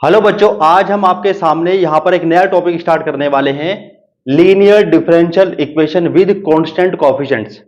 Hello बच्चों, आज हम आपके सामने यहां पर एक नया टॉपिक स्टार्ट करने वाले हैं। Linear differential equation with constant coefficients.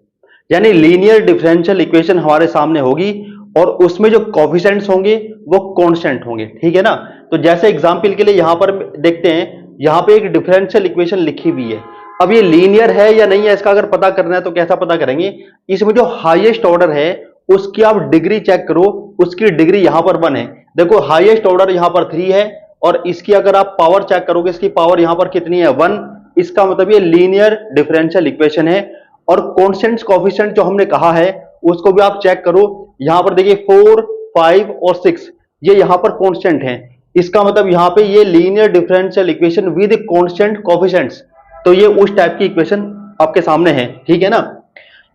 यानी लीनियर डिफरेंशियल इक्वेशन हमारे सामने होगी और उसमें जो कोएफिशिएंट्स होंगे वो कांस्टेंट होंगे। ठीक है ना। तो जैसे एग्जांपल के लिए यहां पर देखते हैं, यहां पे एक डिफरेंशियल इक्वेशन लिखी हुई है। अब ये लीनियर है या नहीं है, इसका अगर पता करना है तो कैसा पता करेंगे। इसमें जो हाईएस्ट ऑर्डर है उसकी आप डिग्री चेक करो, उसकी डिग्री यहां पर 1 है। देखो हाईएस्ट ऑर्डर यहां पर 3 है और इसकी अगर आप पावर चेक करोगे, इसकी पावर यहां पर कितनी है 1। इसका मतलब ये लीनियर डिफरेंशियल इक्वेशन है। और कांस्टेंट कोएफिशिएंट जो हमने कहा है उसको भी आप चेक करो। यहां पर देखिए 4, 5 और 6 ये यहां पर कांस्टेंट हैं। इसका मतलब यहां पे ये linear differential equation with constant coefficients. तो ये उस टाइप की इक्वेशन आपके सामने है। ठीक है ना।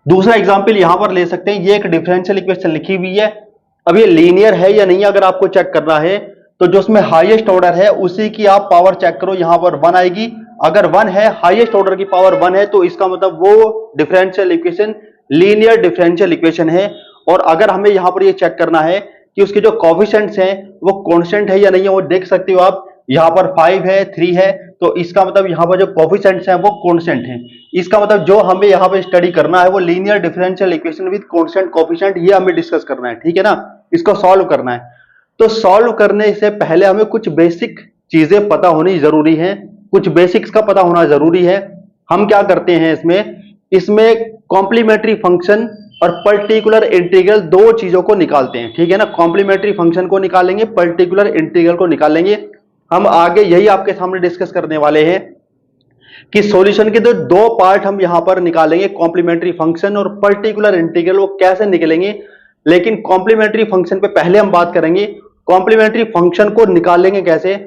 दूसरा एग्जांपल यहां पर ले सकते हैं, ये एक डिफरेंशियल इक्वेशन लिखी हुई है। अब ये लीनियर है या नहीं अगर आपको चेक करना है तो जो उसमें हाईएस्ट ऑर्डर है उसी की आप पावर चेक करो, यहां पर 1 आएगी। अगर 1 है, हाईएस्ट ऑर्डर की पावर 1 है, तो इसका मतलब वो differential equation linear differential equation है। और अगर हमें यहां पर ये चेक करना है कि उसके जो कोएफिशिएंट्स हैं वो कांस्टेंट है या नहीं है, वो देख सकते हो आप। यहां पर 5 है, 3 है, तो इसका मतलब यहां पर जो कोएफिशिएंट्स हैं वो कांस्टेंट हैं। इसका मतलब जो हमें यहां पे स्टडी करना है वो linear differential equation with constant coefficient, ये हमें डिस्कस करना है। ठीक है ना। इसको सॉल्व करना है। तो सॉल्व करने से पहले हमें कुछ बेसिक चीजें पता होनी जरूरी है, कुछ बेसिक्स का पता होना जरूरी है। हम क्या करते हैं इसमें इसमें कॉम्प्लीमेंट्री फंक्शन और पर्टिकुलर इंटीग्रल दो चीजों को निकालते हैं। ठीक है ना। कॉम्प्लीमेंट्री फंक्शन को निकालेंगे, पर्टिकुलर इंटीग्रल को निकालेंगे। हम आगे यही आपके सामने डिस्कस करने वाले हैं कि सॉल्यूशन के दो पार्ट हम यहां पर निकालेंगे, कॉम्प्लीमेंट्री फंक्शन और पर्टिकुलर इंटीग्रल, वो कैसे निकलेंगे। लेकिन कॉम्प्लीमेंट्री फंक्शन पे पहले हम बात करेंगे, कॉम्प्लीमेंट्री फंक्शन को निकालेंगे कैसे।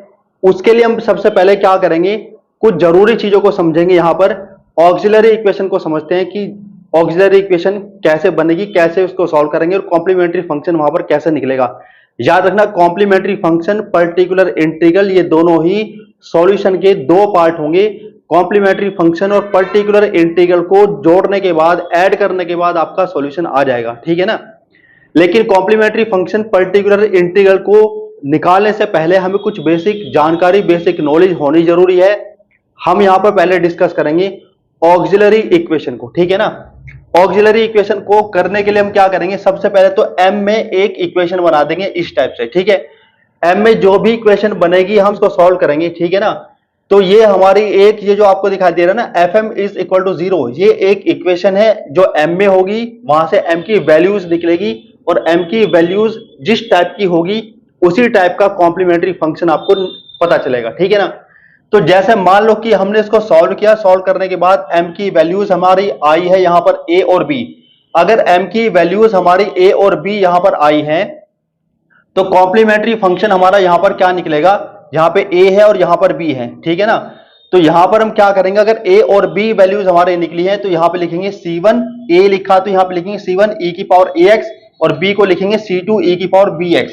उसके लिए हम सबसे पहले क्या करेंगे, कुछ जरूरी चीजों को समझेंगे। यहां पर ऑक्सिलरी इक्वेशन को समझते हैं कि ऑक्सिलरी इक्वेशन कैसे बनेगी, कैसे उसको सॉल्व करेंगे और कॉम्प्लीमेंट्री फंक्शन वहां पर कैसे निकलेगा। याद रखना, कॉम्प्लीमेंट्री फंक्शन पर्टिकुलर इंटीग्रल ये दोनों ही सॉल्यूशन के दो पार्ट होंगे। कॉम्प्लीमेंट्री फंक्शन और पर्टिकुलर इंटीग्रल को जोड़ने के बाद, ऐड करने के बाद आपका सॉल्यूशन आ जाएगा। ठीक है ना। लेकिन कॉम्प्लीमेंट्री फंक्शन पर्टिकुलर इंटीग्रल को निकालने से पहले हमें कुछ बेसिक जानकारी, बेसिक नॉलेज होनी जरूरी है। हम यहां पर पहले डिस्कस करेंगे ऑक्सिलरी इक्वेशन को। ठीक है ना। ऑक्सिलरी इक्वेशन को करने के लिए हम क्या करेंगे, सबसे पहले तो एम में एक इक्वेशन बना देंगे इस टाइप से। ठीक है। एम में जो भी इक्वेशन बनेगी हम उसको सॉल्व करेंगे। ठीक है ना। तो ये हमारी एक, ये जो आपको दिखाई दे रहा है ना, F M is equal to 0, ये एक इक्वेशन है जो एम में होगी। वहां से एम की वैल्यूज निकलेगी और एम की वैल्यूज जिस टाइप की होगी उसी टाइप का कॉम्प्लीमेंट्री फंक्शन आपको पता चलेगा। ठीक है ना। तो जैसे मान लो कि हमने इसको सॉल्व किया, सॉल्व करने के बाद एम की वैल्यूज हमारी आई है यहां पर ए और बी। अगर एम की वैल्यूज हमारी ए और बी यहां पर आई है तो कॉम्प्लीमेंट्री फंक्शन हमारा यहां पर क्या निकलेगा, यहां पे ए है और यहां पर बी है। ठीक है ना। तो यहां पर हम क्या करेंगे, अगर ए और बी वैल्यूज हमारे निकली है तो यहां पे लिखेंगे C1, ए लिखा तो यहां पे लिखेंगे C1 e की पावर ax और बी को लिखेंगे C2 e की पावर bx।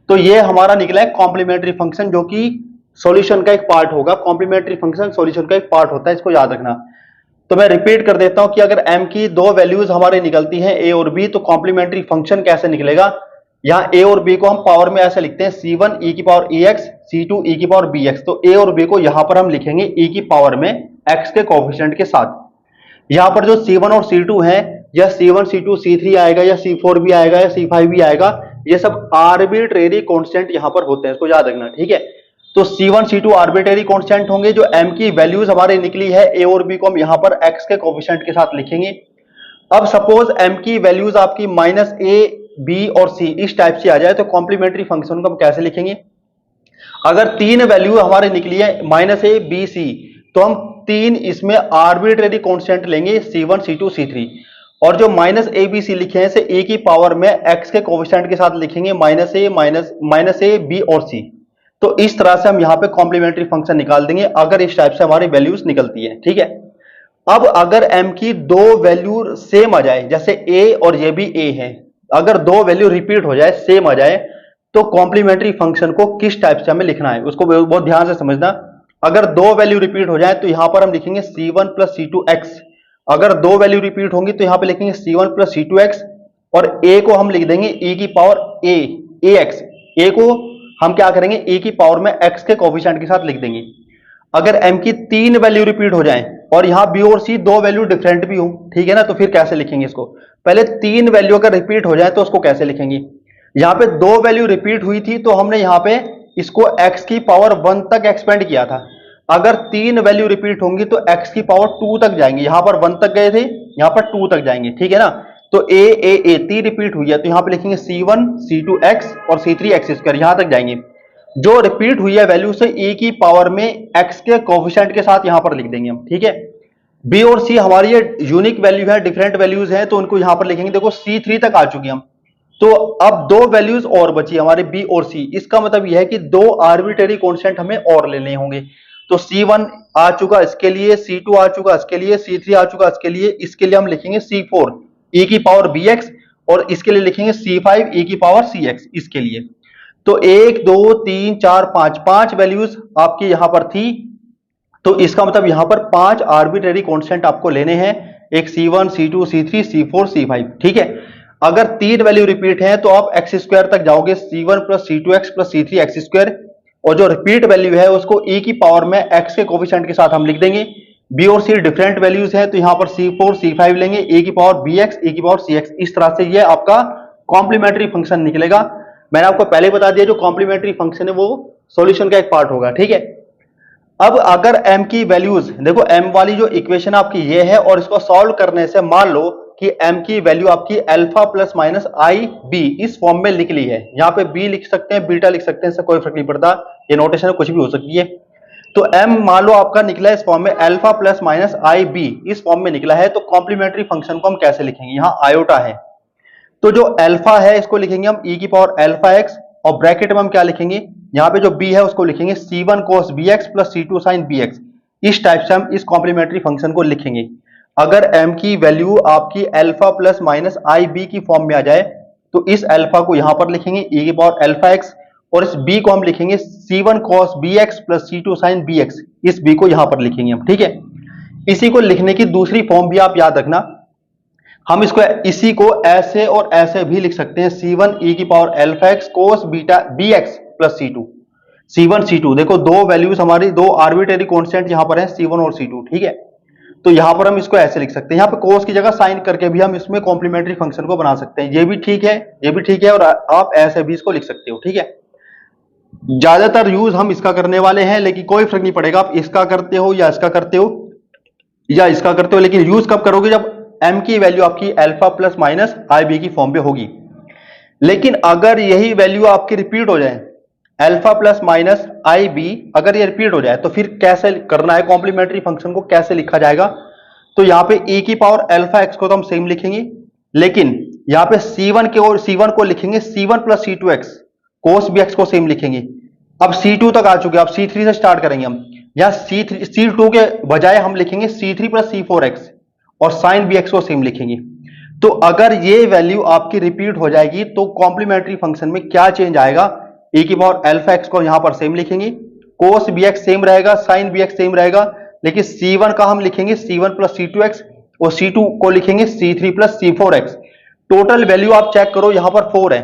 तो ये हमारा निकला है कॉम्प्लीमेंट्री फंक्शन, जो कि सॉल्यूशन का एक पार्ट होगा। कॉम्प्लीमेंट्री फंक्शन सॉल्यूशन का एक पार्ट होता है, इसको याद रखना। तो मैं रिपीट कर देता हूं कि अगर m की दो वैल्यूज हमारे निकलती हैं a और b, तो कॉम्प्लीमेंट्री फंक्शन कैसे निकलेगा। यहां a और b को हम पावर में ऐसे लिखते हैं C1 e की पावर ax, C2 e की पावर bx। तो a और b को यहां पर हम लिखेंगे e की पावर में x के कोएफिशिएंट के साथ। यहां पर जो C1 और C2 है, या C1 C2 C3 आएगा या C4 भी आएगा या C5 भी आएगा, ये सब आर्बिट्रेरी कांस्टेंट यहां पर होते हैं, इसको याद रखना। ठीक है। तो C1 C2 आर्बिट्रेरी कांस्टेंट होंगे। जो m की वैल्यूज हमारे निकली है a और b को हम यहां पर x के कोएफिशिएंट के साथ लिखेंगे। अब सपोज m की वैल्यूज आपकी -a, b और c इस टाइप से आ जाए तो कॉम्प्लीमेंट्री फंक्शन को हम कैसे लिखेंगे। अगर तीन वैल्यू हमारे निकली है -a, b, c, तो हम तीन इसमें आर्बिट्रेरी कांस्टेंट लेंगे C1 C2 C3। और जो -a, b, c लिखे हैं इसे a की पावर में x के कोएफिशिएंट के साथ लिखेंगे -a, b और c। तो इस तरह से हम यहां पे कॉम्प्लीमेंट्री फंक्शन निकाल देंगे अगर इस टाइप से हमारी वैल्यूज निकलती है। ठीक है। अब अगर m की दो वैल्यू सेम आ जाए, जैसे a और ये भी a है, अगर दो वैल्यू रिपीट हो जाए, सेम आ जाए, तो कॉम्प्लीमेंट्री फंक्शन को किस टाइप से हमें लिखना है उसको बहुत ध्यान से समझना। अगर दो वैल्यू रिपीट हो जाए तो यहां पर हम लिखेंगे C1 + C2x। अगर दो वैल्यू रिपीट होंगी तो यहां पे लिखेंगे C1 + C2x और a को हम लिख देंगे e की पावर a, ax। a को हम क्या करेंगे, ए की पावर में एक्स के कोफिशिएंट के साथ लिख देंगे। अगर m की 3 वैल्यू रिपीट हो जाए और यहां b और c 2 वैल्यू डिफरेंट भी हो, ठीक है ना, तो फिर कैसे लिखेंगे इसको? पहले 3 वैल्यू अगर रिपीट हो जाए तो उसको कैसे लिखेंगे? यहां पे 2 वैल्यू रिपीट हुई थी तो हमने यहां पे इसको x की पावर 1 तक एक्सपेंड किया था। अगर 3 वैल्यू रिपीट होंगी तो x की पावर 2 तक जाएंगे। यहां पर 1 तक गए थे, यहां पर 2 तक जाएंगे, ठीक है ना। तो a 3 रिपीट हुई है तो यहां पे लिखेंगे c1 c2 x और c3 x स्क्वायर, यहां तक जाएंगे। जो रिपीट हुई है वैल्यू से e की पावर में x के कोफिशिएंट के साथ यहां पर लिख देंगे हम, ठीक है। b और c हमारी ये यूनिक वैल्यू है, डिफरेंट वैल्यूज हैं, तो उनको यहां पर लिखेंगे। देखो c3 तक आ चुकी हम, तो अब 2 वैल्यूज और बची हमारे b और c। इसका मतलब यह है कि 2 आर्बिट्रेरी कांस्टेंट हमें और लेने होंगे। तो c1 आ चुका इसके लिए, c2 आ चुका इसके लिए, c3 आ चुका इसके लिए। इसके लिए हम लिखेंगे c4 e की पावर bx और इसके लिए लिखेंगे c5 e की पावर cx इसके लिए। तो 1 2 3 4 5 5 वैल्यूज आपकी यहां पर थी, तो इसका मतलब यहां पर 5 आर्बिट्रेरी कांस्टेंट आपको लेने हैं, एक c1 c2 c3 c4 c5, ठीक है। अगर 3 वैल्यू रिपीट है तो आप एक्स स्क्वायर तक जाओगे, c1 plus c2x plus c3 x square, और जो रिपीट वैल्यू है उसको e की पावर में x के कोफिशिएंट के साथ हम लिख देंगे। b और c डिफरेंट वैल्यूज है तो यहां पर c4 c5 लेंगे, e की पावर bx e की पावर cx। इस तरह से ये आपका कॉम्प्लीमेंट्री फंक्शन निकलेगा। मैंने आपको पहले बता दिया जो कॉम्प्लीमेंट्री फंक्शन है वो सॉल्यूशन का एक पार्ट होगा, ठीक है। अब अगर m की वैल्यूज देखो, m वाली जो इक्वेशन आपकी ये है और इसको सॉल्व करने से मान लो कि m की वैल्यू आपकी अल्फा प्लस माइनस आई बी इस फॉर्म में लिख ली है। यहाँ पे b लिख सकते हैं, बीटा लिख सकते हैं, इससे कोई फर्क नहीं पड़ता, ये नोटेशन कुछ भी हो सकती है। तो m मान लो आपका निकला है इस फॉर्म में, अल्फा प्लस माइनस आई बी इस फॉर्म में निकला है। तो कॉम्प्लीमेंट्री फंक्शन को हम कैसे लिखेंगे? यहाँ आयोटा है तो जो अल्फा है इसको लिखेंगे हम e की पावर अल्फा एक्स, और ब्रैकेट में हम क्या लिखेंगे, यहाँ पे जो b है उसको लिखेंगे c1 cos bx plus c2 sin bx। इस टाइप से हम इस कॉम्प्लीमेंट्री फंक्शन को लिखेंगे। अगर m की वैल्यू आपकी अल्फा प्लस माइनस आई बी की फॉर्म में आ जाए तो इस अल्फा को यहां पर लिखेंगे e की पावर अल्फा एक्स, और इस b को हम लिखेंगे c1 cos bx plus c2 sin bx। इस b को यहां पर लिखेंगे हम, ठीक है। इसी को लिखने की दूसरी फॉर्म भी आप याद रखना, हम इसको इसी को ऐसे और ऐसे भी लिख सकते हैं, c1 e की power alpha x cos beta bx plus c2। c1 c2 देखो, दो वैल्यूज हमारी, दो आर्बिट्रेरी कांस्टेंट यहां पर है c1 और c2, ठीक है। तो यहां पर हम इसको ऐसे लिख सकते हैं, यहां पर कोस की जगह साइन करके भी हम इसमें कॉम्प्लीमेंट्री फंक्शन को बना सकते हैं। ये भी ठीक है, ये भी ठीक है, और आप ऐसे भी इसको लिख सकते हो, ठीक है। ज्यादातर यूज हम इसका करने वाले हैं, लेकिन कोई फर्क नहीं पड़ेगा, आप इसका करते हो या इसका करते हो या इसका करते हो, लेकिन यूज कब करोगे? जब m की वैल्यू आपकी अल्फा प्लस माइनस आई बी की फॉर्म पे होगी। लेकिन अगर यही वैल्यू आपकी रिपीट हो जाए, अल्फा प्लस माइनस आई बी अगर ये रिपीट हो जाए, तो फिर कैसे करना है कॉम्प्लीमेंट्री फंक्शन को, कैसे लिखा जाएगा? तो यहां पे e की पावर अल्फा एक्स को तो हम सेम लिखेंगे, लेकिन यहां पे c1 के और c1 को लिखेंगे c1 प्लस c2 एक्स, कोस bx को सेम लिखेंगे। अब c2 तक आ चुके, अब c3 से स्टार्ट करेंगे हम। यहां c2 के बजाय हम लिखेंगे c3 प्लस c4 एक्स, और साइन bx को सेम लिखेंगे। तो अगर ये वैल्यू आपकी रिपीट हो जाएगी तो कॉम्प्लीमेंट्री फंक्शन में क्या चेंज आएगा? e की पावर अल्फा एक्स को यहां पर सेम लिखेंगे, कोस bx सेम रहेगा, साइन bx सेम रहेगा, लेकिन c1 का हम लिखेंगे c1 प्लस c2 एक्स, और c2 को लिखेंगे c3 plus c4 x. Total value आप चेक करो, यहां पर 4 है,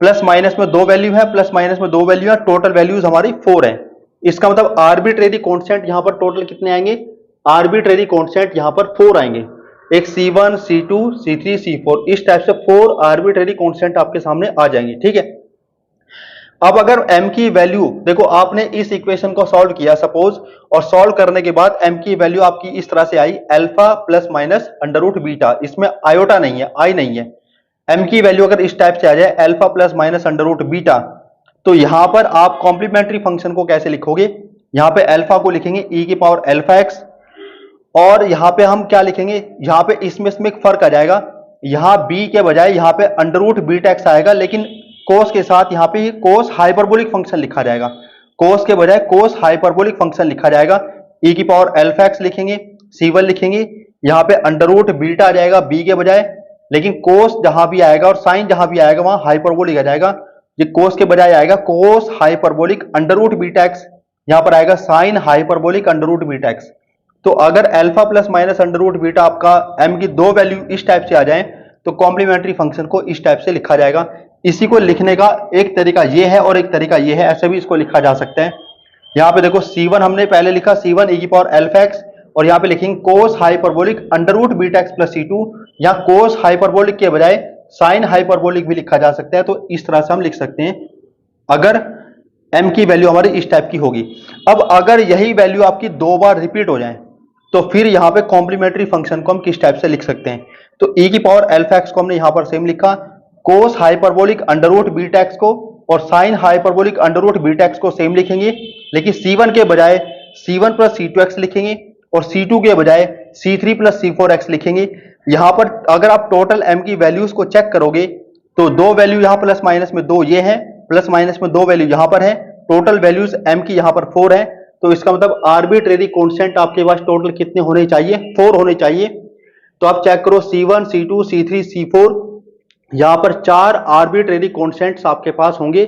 प्लस माइनस में 2 वैल्यू है, प्लस माइनस में 2 वैल्यू है, टोटल वैल्यूज हमारी 4 है। इसका मतलब आर्बिट्रेरी कांस्टेंट यहां पर टोटल कितने आएंगे? आर्बिट्रेरी कांस्टेंट यहां पर 4 आएंगे, एक c1 c2 c3 c4, इस टाइप से 4 आर्बिट्रेरी कांस्टेंट आपके सामने आ जाएंगे, ठीक है। अब अगर m की वैल्यू देखो, आपने इस इक्वेशन को सॉल्व किया सपोज, और सॉल्व करने के बाद m की वैल्यू आपकी इस तरह से I, alpha plus minus under root beta, इसमें आयोटा नहीं है, आई नहीं है। m की वैल्यू अगर इस टाइप से आ जाए, alpha plus minus under root beta, तो यहां पर आप कॉम्प्लीमेंट्री फंक्शन को कैसे लिखोगे? यहां पे अल्फा को लिखेंगे e की पावर अल्फा एक्स, और यहां पे हम क्या लिखेंगे? यहां पे इसमें एक फर्क आ जाएगा, यहां b के बजाय यहां पे अंडर रूट बीटा एक्स आएगा, लेकिन कोस के साथ यहां पे कोस हाइपरबोलिक फंक्शन लिखा जाएगा, कोस के बजाय कोस हाइपरबोलिक फंक्शन लिखा जाएगा। e की पावर अल्फा एक्स लिखेंगे, c1 लिखेंगे, यहां पे अंडर रूट बीटा आ जाएगा b के बजाय, लेकिन कोस जहां भी आएगा और साइन जहां भी आएगा वहां हाइपरबोलिक आ जाएगा। ये कोस के बजाय आएगा cos hyperbolic under root beta X, यहां पर आएगा sine hyperbolic under root beta X. तो अगर alpha plus minus under root beta आपका m की 2 वैल्यू इस टाइप से आ जाए तो कॉम्प्लीमेंट्री फंक्शन को इस टाइप से लिखा जाएगा, इसी को लिखने का एक तरीका ये है और एक तरीका ये है, ऐसे भी इसको लिखा जा सकता है। यहाँ पे देखो C1 हमने पहले लिखा C1 e की पावर अल्फा एक्स, और यहाँ पे लिखेंगे cos hyperbolic under root beta X plus C2, या कोस हाइपरबोलिक के बजाय साइन हाइपरबोलिक भी लिखा जा सकता है। तो इस तरह से हम लिख सकते हैं अगर m की वैल्यू हमारी इस टाइप की होगी। अब अगर यही वैल्यू आपकी दो बार रिपीट हो जाए तो फिर यहाँ पे कॉम्प्लीमेंट्री फंक्शन को हम किस टाइप से लिख सकते हैं। तो e की पावर अल्फा एक्स को हमने यहाँ पर सेम लिखा, cos hyperbolic under root beta X को और sine hyperbolic under root beta X को सेम लिखेंगे, लेकिन C1 के बजाय C1 प्लस C2x लिखेंगे और C2 के बजाय C3 प्लस C4x लिखेंगे। यहां पर अगर आप टोटल m की वैल्यूज को चेक करोगे तो दो वैल्यू यहां प्लस माइनस में दो ये है, प्लस माइनस में दो वैल्यू यहां पर है, टोटल वैल्यूज m की यहां पर 4 है। तो इसका मतलब आर्बिट्रेरी कांस्टेंट आपके पास टोटल कितने होने चाहिए, 4 होने चाहिए। तो आप चेक करो C1 C2 C3 C4, यहां पर 4 आर्बिट्रेरी कांस्टेंट्स आपके पास होंगे।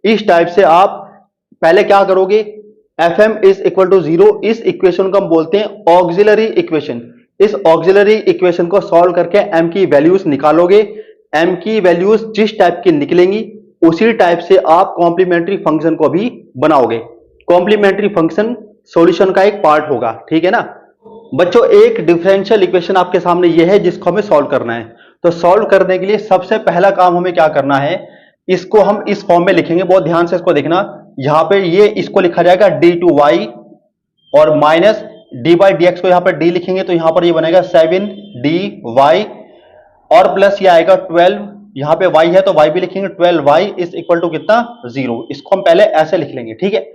इस टाइप से आप पहले क्या करोगे, Fm इज इक्वल टू 0, इस इक्वेशन को हम बोलते हैं ऑक्सिलरी इक्वेशन। इस ऑक्सिलरी इक्वेशन को सॉल्व करके m की वैल्यूज निकालोगे। m की वैल्यूज जिस टाइप की निकलेंगी उसी टाइप से आप कॉम्प्लीमेंट्री फंक्शन को भी बनाओगे। कॉम्प्लीमेंट्री फंक्शन सॉल्यूशन का एक पार्ट होगा, ठीक है ना बच्चों। एक डिफरेंशियल इक्वेशन आपके सामने यह है जिसको हमें सॉल्व करना है। तो सॉल्व करने के लिए सबसे पहला काम हमें क्या करना है, इसको हम इस फॉर्म में लिखेंगे, बहुत ध्यान से इसको देखना। यहां पे ये इसको लिखा जाएगा d2y और minus D by D x को यहां पर d लिखेंगे तो यहां पर ये बनेगा 7dy और प्लस ये आएगा 12, यहां पे y है तो y भी लिखेंगे 12y इज इक्वल टू कितना 0। इसको हम पहले ऐसे लिख लेंगे, ठीक है।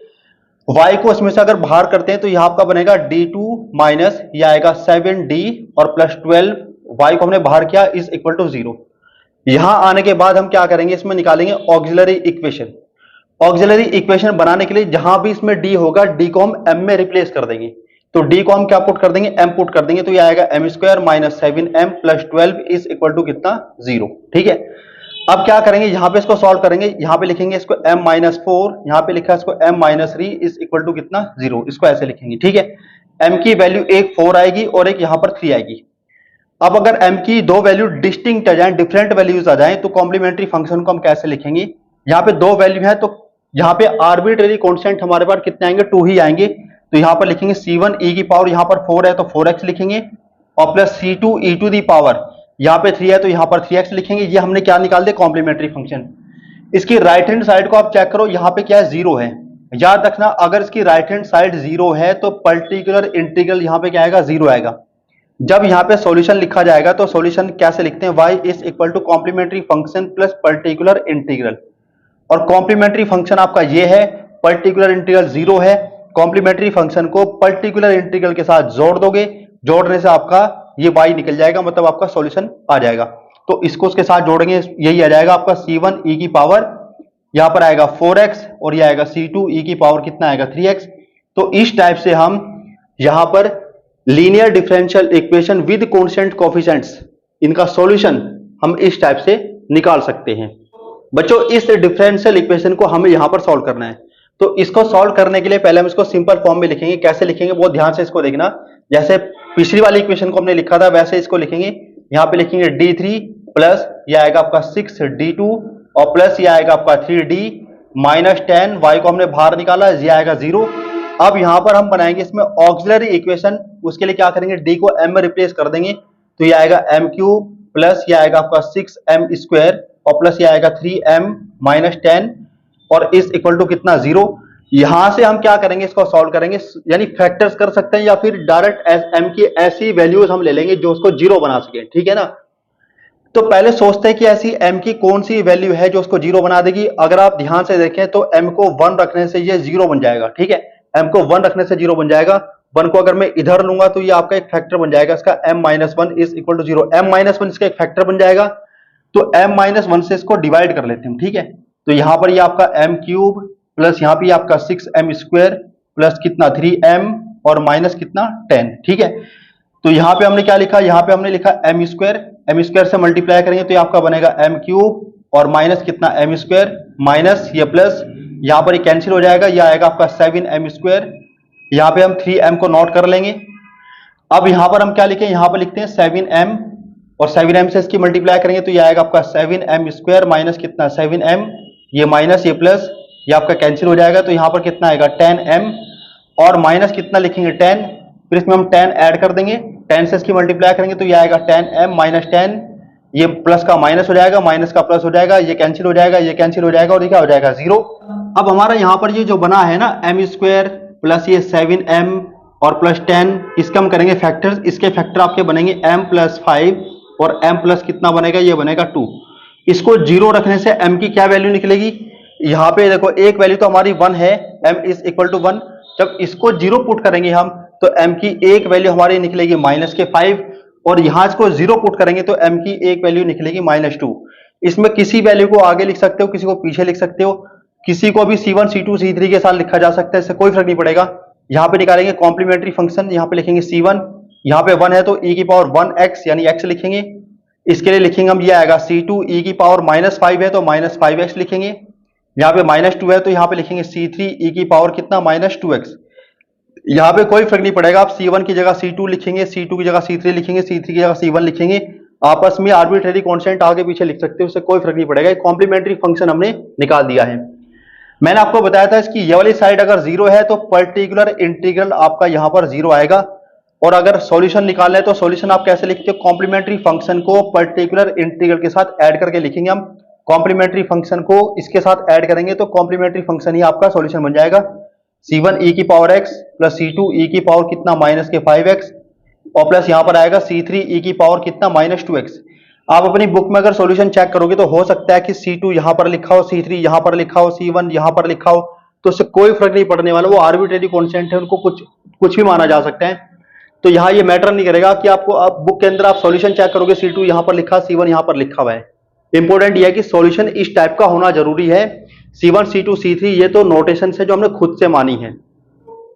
y को इसमें से अगर बाहर करते हैं तो यहां आपका बनेगा d2 माइनस ये आएगा 7d और प्लस 12, y को हमने बाहर किया इज इक्वल टू 0। यहां आने के बाद हम क्या करेंगे, इसमें निकालेंगे ऑक्सिलरी इक्वेशन। ऑक्सिलरी इक्वेशन बनाने के लिए जहां भी इसमें d होगा d को हम m में रिप्लेस कर देंगे। तो d को हम क्या पुट कर देंगे, m पुट कर देंगे तो ये आएगा m square minus 7m plus 12 is equal to कितना 0, ठीक है। अब क्या करेंगे, यहां पे इसको सॉल्व करेंगे, यहां पे लिखेंगे इसको m माइनस 4, यहां पे लिखा है इसको m minus 3 is equal to कितना 0, इसको ऐसे लिखेंगे, ठीक है। m की वैल्यू एक 4 आएगी और एक यहां पर 3 आएगी। अब अगर m की दो वैल्यू डिस्टिंक्ट आ जाए, डिफरेंट वैल्यूज आ जाए तो कॉम्प्लीमेंट्री फंक्शन को हम कैसे लिखेंगे। यहाँ पे दो वैल्यू है तो यहाँ पे आर्बिट्रेरी कांस्टेंट हमारे पास कितने आएंगे, 2 ही आएंगे। तो यहाँ पर लिखेंगे C1 e की पावर यहाँ पर 4 है तो 4x लिखेंगे और plus C2 e to the power यहाँ पे 3 है तो यहाँ पर 3x लिखेंगे। ये हमने क्या निकाल दिया, कॉम्प्लीमेंट्री फंक्शन। इसकी राइट हैंड साइड को आप चेक करो, यहाँ पे क्या है 0 है। याद रखना अगर इसकी राइट हैंड साइड 0 है तो पर्टिकुलर इंटीग्रल यहाँ पे क्या आएगा, 0 आएगा। जब यहाँ पे सॉल्यूशन लिखा जाएगा तो सॉल्यूशन कैसे लिखते हैं, y is equal to complementary function plus particular integral. और कॉम्प्लीमेंट्री फंक्शन आपका ये है, पर्टिकुलर इंटीग्रल 0 है। कॉम्प्लीमेंट्री फंक्शन को पर्टिकुलर इंटीग्रल के साथ जोड़ दोगे, जोड़ने से आपका ये y निकल जाएगा, मतलब आपका सॉल्यूशन आ जाएगा। तो इसको उसके साथ जोड़ेंगे, यही आ जाएगा आपका C1 e की पावर यहां पर आएगा 4x और ये आएगा C2 e की पावर कितना आएगा 3x। तो इस टाइप से हम यहां पर linear differential equation with constant coefficients, इनका सॉल्यूशन हम इस टाइप से निकाल सकते हैं। बच्चों इस डिफरेंशियल इक्वेशन को हमें यहां पर सॉल्व करना है। तो इसको सॉल्व करने के लिए पहले हम इसको सिंपल फॉर्म में लिखेंगे। कैसे लिखेंगे, बहुत ध्यान से इसको देखना। जैसे पिछली वाली इक्वेशन को हमने लिखा था वैसे इसको लिखेंगे। यहां पे लिखेंगे d3 प्लस ये आएगा आपका 6d2 और प्लस ये आएगा आपका 3d माइनस 10, y को हमने बाहर निकाला, ये आएगा 0। अब यहां पर हम बनाएंगे इसमें ऑक्सिलरी इक्वेशन। उसके लिए क्या करेंगे, d को m में रिप्लेस कर देंगे तो ये आएगा m क्यूब प्लस ये आएगा आपका 6m स्क्वायर और प्लस ये आएगा 3m माइनस 10 और इस इक्वल टू कितना 0। यहां से हम क्या करेंगे, इसको सॉल्व करेंगे, यानी फैक्टर्स कर सकते हैं या फिर डायरेक्ट m की ऐसी वैल्यूज हम ले लेंगे जो उसको 0 बना सके, ठीक है ना। तो पहले सोचते हैं कि ऐसी m की कौन सी वैल्यू है जो उसको 0 बना देगी। अगर आप ध्यान से देखें तो m को 1 रखने से ये 0 बन जाएगा, ठीक है। m को 1 रखने से 0 बन जाएगा। 1 को अगर मैं इधर लूंगा तो ये आपका एक फैक्टर बन जाएगा इसका, m-1 is equal to 0। m-1 इसका एक फैक्टर बन जाएगा तो m-1 से इसको डिवाइड कर लेते हैं, ठीक है। तो यहां पर ये आपका m क्यूब प्लस यहाँ पे आपका 6m स्क्वायर प्लस कितना 3m और माइनस कितना 10, ठीक है। तो यहां पे हमने क्या लिखा, यहां पे हमने लिखा m स्क्वायर से मल्टीप्लाई करेंगे तो ये आपका बनेगा m क्यूब और माइनस कितना m स्क्वायर माइनस ये प्लस, यहां पर ये कैंसिल हो जाएगा, ये आएगा आपका 7m स्क्वायर। यहां पे हम 3m को नोट कर लेंगे। अब यहां पर हम क्या लिखें, यहां पर लिखते हैं 7m और 7m से इसकी मल्टीप्लाई करेंगे तो ये आएगा आपका 7m स्क्वायर माइनस कितना 7m, ये माइनस ये प्लस, ये आपका कैंसिल हो जाएगा तो यहाँ पर कितना आएगा 10m और माइनस कितना लिखेंगे 10, फिर इसमें हम 10 ऐड कर देंगे, 10 से इसकी मल्टीप्लाई करेंगे तो ये आएगा 10m माइनस 10, ये प्लस का माइनस हो जाएगा, माइनस का प्लस हो जाएगा, ये कैंसिल हो जाएगा, ये कैंसिल हो जाएगा और ये क्या हो जाएगा 0। अब हमारा यहाँ पर ये जो बना है ना m स्क्वायर प्लस ये 7m और प्लस 10, इसके हम करेंगे फैक्टर्स, इसके फैक्टर आपके बनेंगे m प्लस 5 और m प्लस कितना बनेगा, ये बनेगा 2। इसको 0 रखने से m की क्या वैल्यू निकलेगी, यहाँ पे देखो एक वैल्यू तो हमारी 1 है, m इज इक्वल टू 1, जब इसको 0 पुट करेंगे हम तो m की एक वैल्यू हमारी निकलेगी माइनस के 5 और यहाँ इसको 0 पुट करेंगे तो m की एक वैल्यू निकलेगी माइनस 2। इसमें किसी वैल्यू को आगे लिख सकते हो, किसी को पीछे लिख सकते हो, किसी को भी C1 C2 C3 के साथ लिखा जा सकता है, इससे कोई फर्क नहीं पड़ेगा। यहाँ पे निकालेंगे कॉम्प्लीमेंट्री फंक्शन, यहाँ पे लिखेंगे C1, यहाँ पे 1 है तो e की पावर 1x यानी x लिखेंगे, इसके लिए लिखेंगे हम ये आएगा C2 e की पावर माइनस 5 है तो माइनस 5x लिखेंगे, यहाँ पे माइनस 2 है तो यहाँ पे लिखेंगे C3 e की पावर कितना माइनस 2x। यहाँ पे कोई फर्क नहीं पड़ेगा, आप C1 की जगह C2 लिखेंगे, C2 की जगह C3 लिखेंगे, C3 की जगह C1 लिखेंगे, आपस में आर्बिट्रेरी कांस्टेंट आगे पीछे लिख सकते हो, उससे कोई फर्क नहीं पड़ेगा। कॉम्प्लीमेंट्री फंक्शन हमने निकाल दिया है। मैंने आपको बताया था इसकी ये वाली साइड अगर 0 है तो पर्टिकुलर इंटीग्रल आपका यहाँ पर 0 आएगा, और अगर सॉल्यूशन निकालना है तो सॉल्यूशन आप कैसे लिखते हो, कॉम्प्लीमेंट्री फंक्शन को पर्टिकुलर इंटीग्रल के साथ ऐड करके लिखेंगे हम, कॉम्प्लीमेंट्री फंक्शन को इसके साथ ऐड करेंगे तो कॉम्प्लीमेंट्री फंक्शन ही आपका सॉल्यूशन बन जाएगा। C1 e की power x plus C2 e की पावर कितना माइनस के 5x और प्लस यहाँ पर आएगा C3 e की पावर कितना माइनस 2x। आप अपनी बुक में अगर सॉल्यूशन चेक करोगे तो हो सकता है कि C2 यहाँ पर लिखा हो, C3 यहाँ पर लिखा हो, C1 यहाँ पर लिखा हो, तो उससे कोई फर्क नहीं पड़ने वाला, वो आर्बिट्रेरी कॉन्स्टेंट है, उनको कुछ भी माना जा सकता है। तो यहाँ ये मैटर नहीं करेगा कि आपको आप बुक के अंदर आप सॉल्यूशन चेक करोगे C2 यहाँ पर लिखा, C1 यहाँ पर लिखा हुआ है। इंपॉर्टेंट ये है कि सॉल्यूशन इस टाइप का होना जरूरी है। C1 C2 C3 ये तो नोटेशन से जो हमने खुद से मानी है।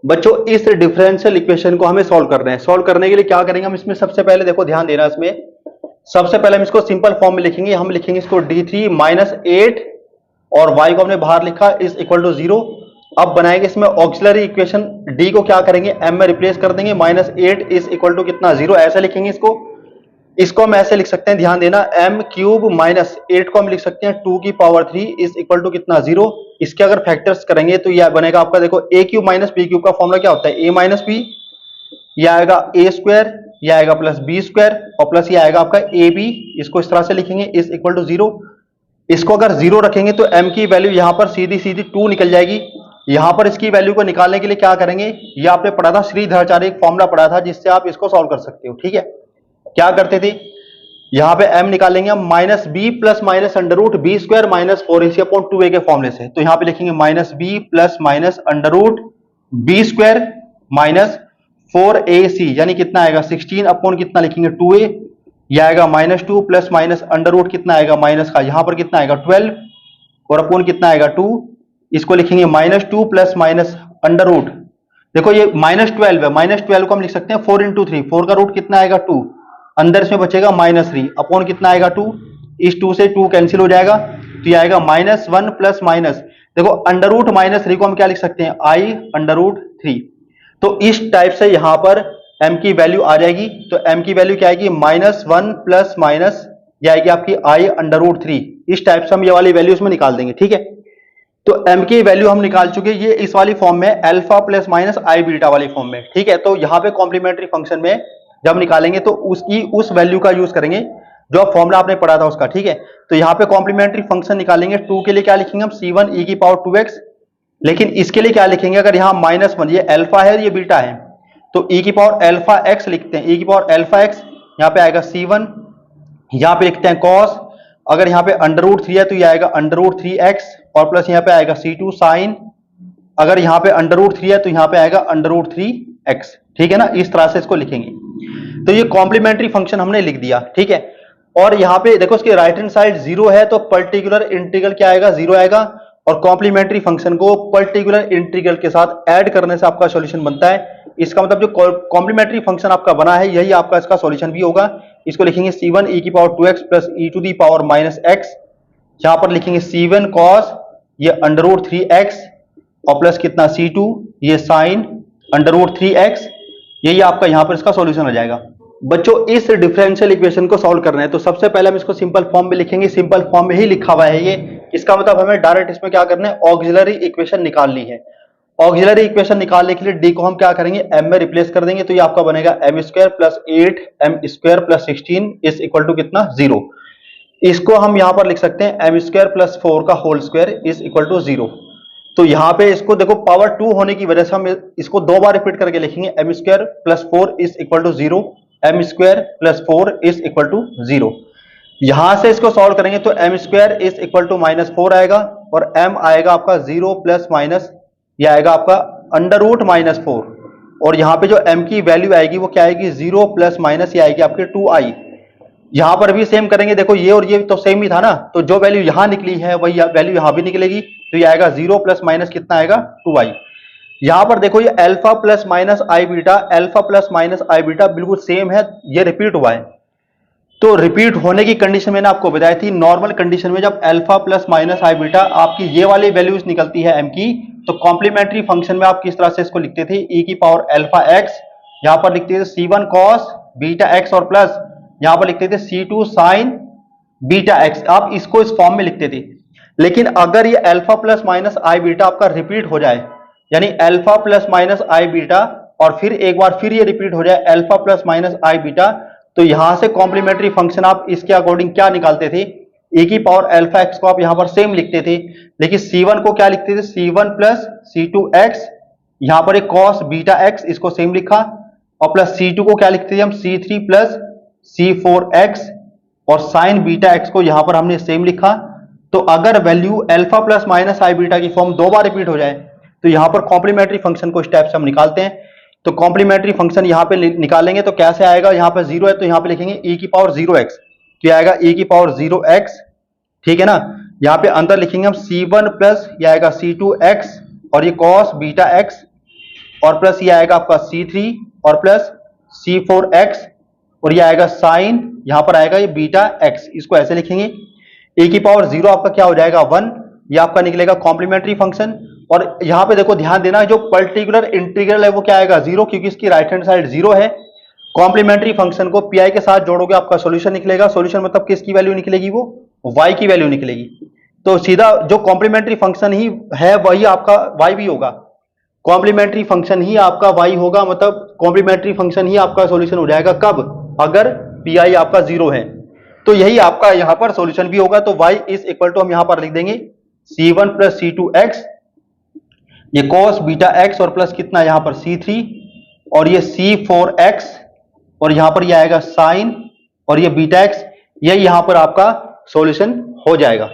बच्चों इस डिफरेंशियल इक्वेशन को हमें सॉल्व करना है। सॉल्व करने के लिए क्या करेंगे हम, इसमें सबसे पहले देखो ध्यान देना, इसमें सबसे पहले हम इसको सिंपल फॉर्म में लिखेंगे। हम लिखेंगे इसको d3 माइनस 8 और y को हमने बाहर लिखा इज इक्वल टू 0। अब बनाएंगे इसमें ऑक्सिलरी इक्वेशन, d को क्या करेंगे m में रिप्लेस कर देंगे, माइनस 8 इज इक्वल टू कितना 0, ऐसे लिखेंगे इसको हम ऐसे लिख सकते हैं, ध्यान देना, m क्यूब माइनस 8 को हम लिख सकते हैं 2 की पावर 3 इज इक्वल टू कितना 0। इसके अगर फैक्टर्स करेंगे तो यह बनेगा आपका, देखो a cube minus b cube का फॉर्मूला क्या होता है, a माइनस b, यह आएगा a स्क्वायर, यह आएगा प्लस b स्क्वायर और प्लस ये आएगा आपका ab, इसको इस तरह से लिखेंगे इज इक्वल टू 0। इसको अगर 0 रखेंगे तो m की वैल्यू यहां पर सीधी सीधी 2 निकल जाएगी। यहां पर इसकी वैल्यू को निकालने के लिए क्या करेंगे, ये आपने पढ़ा था, श्रीधराचार्य एक फॉर्मूला पढ़ा था जिससे आप इसको सॉल्व कर सकते हो। ठीक है, क्या करते थे, यहां पे m निकालेंगे हम minus b plus minus under root b square minus 4ac upon 2a के फॉर्मूले से। तो यहां पे लिखेंगे minus b plus minus under root b square minus 4ac यानी कितना आएगा 16 अपॉन कितना लिखेंगे 2a, यह आएगा minus 2 plus minus under root कितना आएगा माइनस का, यहां पर कितना आएगा 12 और अपॉन कितना आएगा 2, इसको लिखेंगे minus 2 plus minus under root, देखो ये माइनस 12 है, माइनस 12 को हम लिख सकते हैं 4 इंटू 3, 4 का रूट कितना आएगा 2, अंदर इसमें बचेगा माइनस 3 अपॉन कितना आएगा 2, इस 2 से 2 कैंसिल हो जाएगा तो ये आएगा माइनस 1 प्लस माइनस, देखो अंडर रूट माइनस 3 को हम क्या लिख सकते हैं आई अंडर रूट 3। तो इस टाइप से यहां पर m की वैल्यू आ जाएगी, तो m की वैल्यू क्या आएगी माइनस 1 प्लस माइनस ये आएगी आपकी आई अंडर रूट 3। इस टाइप से हम ये वाली वैल्यू इसमें निकाल देंगे। ठीक है, तो m की वैल्यू हम निकाल चुके, ये इस वाली फॉर्म में अल्फा प्लस माइनस आई बीटा वाली फॉर्म में। ठीक है, तो यहां पे कॉम्प्लीमेंट्री फंक्शन में जब निकालेंगे तो उसकी उस वैल्यू का यूज करेंगे जो फॉर्मूला आपने पढ़ा था उसका। ठीक है, तो यहाँ पे कॉम्प्लीमेंट्री फंक्शन निकालेंगे, 2 के लिए क्या लिखेंगे हम c1 e की पावर 2x, लेकिन इसके लिए क्या लिखेंगे, अगर यहाँ माइनस 1, ये अल्फा है ये बीटा है तो e की पावर अल्फा x लिखते हैं, e की पावर अल्फा x, यहाँ पे आएगा c1, यहाँ पे लिखते हैं cos, अगर यहाँ पे अंडर रूट 3 है तो ये आएगा अंडर रूट 3x और प्लस यहाँ पे आएगा c2 साइन, अगर यहाँ पे अंडर रूट 3 है तो यहाँ पे आएगा अंडर रूट 3x। ठीक है ना, इस तरह से इसको लिखेंगे। तो ये कॉम्प्लीमेंट्री फंक्शन हमने लिख दिया। ठीक है, और यहाँ पे देखो इसके राइट हैंड साइड 0 है तो पर्टिकुलर इंटीग्रल क्या आएगा 0 आएगा, और कॉम्प्लीमेंट्री फंक्शन को पर्टिकुलर इंटीग्रल के साथ ऐड करने से आपका सॉल्यूशन बनता है। इसका मतलब जो कॉम्प्लीमेंट्री फंक्शन आपका बना है यही आपका इसका सॉल्यूशन भी होगा। इसको लिखेंगे c1 e की power 2x plus e to the power minus x, यहां पर लिखेंगे c1 cos ये अंडर रूट 3x और प्लस कितना c2 ये साइन अंडर रूट 3x, यही आपका यहां पर इसका सॉल्यूशन हो जाएगा। बच्चों इस डिफरेंशियल इक्वेशन को सॉल्व करना है तो सबसे पहले हम इसको सिंपल फॉर्म में लिखेंगे। सिंपल फॉर्म में ही लिखा हुआ है ये, इसका मतलब हमें डायरेक्ट इसमें क्या करना है, ऑक्सिलरी इक्वेशन निकालनी है। ऑक्सिलरी इक्वेशन निकालने के लिए डी को हम क्या करेंगे, एम में रिप्लेस कर देंगे, तो ये आपका बनेगा m square plus 8 m square plus 16 is equal to कितना, 0। इसको हम यहां पर लिख सकते हैं एम स्क्वायर प्लस 4 का whole square is equal to 0। तो यहां पे इसको देखो पावर 2 होने की वजह से हम इसको दो बार रिपीट करके लिखेंगे, m square plus 4 is equal to 0, m square plus 4 is equal to 0। यहां से इसको सॉल्व करेंगे तो m square is equal to -4 आएगा और एम आएगा आपका 0 प्लस माइनस, ये आएगा आपका अंडर रूट -4, और यहां पे जो m की वैल्यू आएगी वो क्या आएगी, 0 प्लस माइनस ये आएगी आपके 2i। यहां पर भी सेम करेंगे, देखो ये और ये तो सेम ही था ना, तो जो वैल्यू यहां निकली है वही वैल्यू यहां भी निकलेगी, तो ये आएगा 0 प्लस माइनस कितना आएगा, 2i। यहां पर देखो ये अल्फा प्लस माइनस आई बीटा, अल्फा प्लस माइनस आई बीटा बिल्कुल सेम है, ये रिपीट हुआ है। तो रिपीट होने की कंडीशन मैंने आपको बताई थी, नॉर्मल कंडीशन में जब अल्फा प्लस माइनस आई बीटा आपकी ये वाली वैल्यूज निकलती है m की, तो कॉम्प्लीमेंट्री फंक्शन में आप किस तरह से इसको लिखते थे, e की पावर अल्फा x, यहां पर लिखते थे c1 cos बीटा x और प्लस यहां पर लिखते थे c2 sin बीटा x, आप इसको इस फॉर्म में लिखते थे। लेकिन अगर ये अल्फा प्लस माइनस आई बीटा आपका रिपीट हो जाए, यानी अल्फा प्लस माइनस आई बीटा और फिर एक बार फिर ये रिपीट हो जाए अल्फा प्लस माइनस आई बीटा, तो यहां से कॉम्प्लीमेंट्री फंक्शन आप इसके अकॉर्डिंग क्या निकालते थे, e की पावर अल्फा x को आप यहां पर सेम लिखते थे, लेकिन c1 को क्या लिखते थे, c1 प्लस c2x, यहां पर एक cos बीटा x इसको सेम लिखा, और प्लस c2 को क्या लिखते थे हम, c3 प्लस c4x, और sin बीटा x को यहां पर हमने सेम लिखा। तो अगर वैल्यू अल्फा प्लस माइनस आई बीटा की फॉर्म दो बार रिपीट हो जाए तो यहां पर कॉम्प्लीमेंट्री फंक्शन को स्टेप से हम निकालते हैं। तो कॉम्प्लीमेंट्री फंक्शन यहां पे निकालेंगे तो कैसे आएगा, यहां पे 0 है तो यहां पे लिखेंगे e की पावर 0x, क्या आएगा e की पावर 0x, ठीक है ना। यहां पे अंदर लिखेंगे हम c1 प्लस ये आएगा c2x और ये cos बीटा x, और प्लस ये आएगा आपका c3 और प्लस c4x, और ये आएगा साइन, यहां पर आएगा ये बीटा x, इसको ऐसे लिखेंगे। e की पावर 0 आपका क्या हो जाएगा 1, ये आपका निकलेगा कॉम्प्लीमेंट्री फंक्शन। और यहां पे देखो ध्यान देना, जो पर्टिकुलर इंटीग्रल है वो क्या आएगा 0, क्योंकि इसकी राइट हैंड साइड 0 है। कॉम्प्लीमेंट्री फंक्शन को पी के साथ जोड़ोगे आपका सॉल्यूशन निकलेगा, सॉल्यूशन मतलब किसकी वैल्यू निकलेगी, वो y की वैल्यू निकलेगी। तो सीधा जो कॉम्प्लीमेंट्री फंक्शन ही है वही आपका y भी होगा, कॉम्प्लीमेंट्री फंक्शन ही आपका y होगा, मतलब कॉम्प्लीमेंट्री फंक्शन ही आपका सॉल्यूशन हो जाएगा कब, अगर पी आपका 0 है। तो यही आपका यहां पर सॉल्यूशन भी होगा। तो y इज इक्वल टू हम यहां पर लिख देंगे c1 प्लस c2x, ये cos बीटा x और प्लस कितना यहां पर c3, और ये c4x, और यहां पर ये आएगा साइन और ये बीटा x, ये यहां पर आपका सॉल्यूशन हो जाएगा।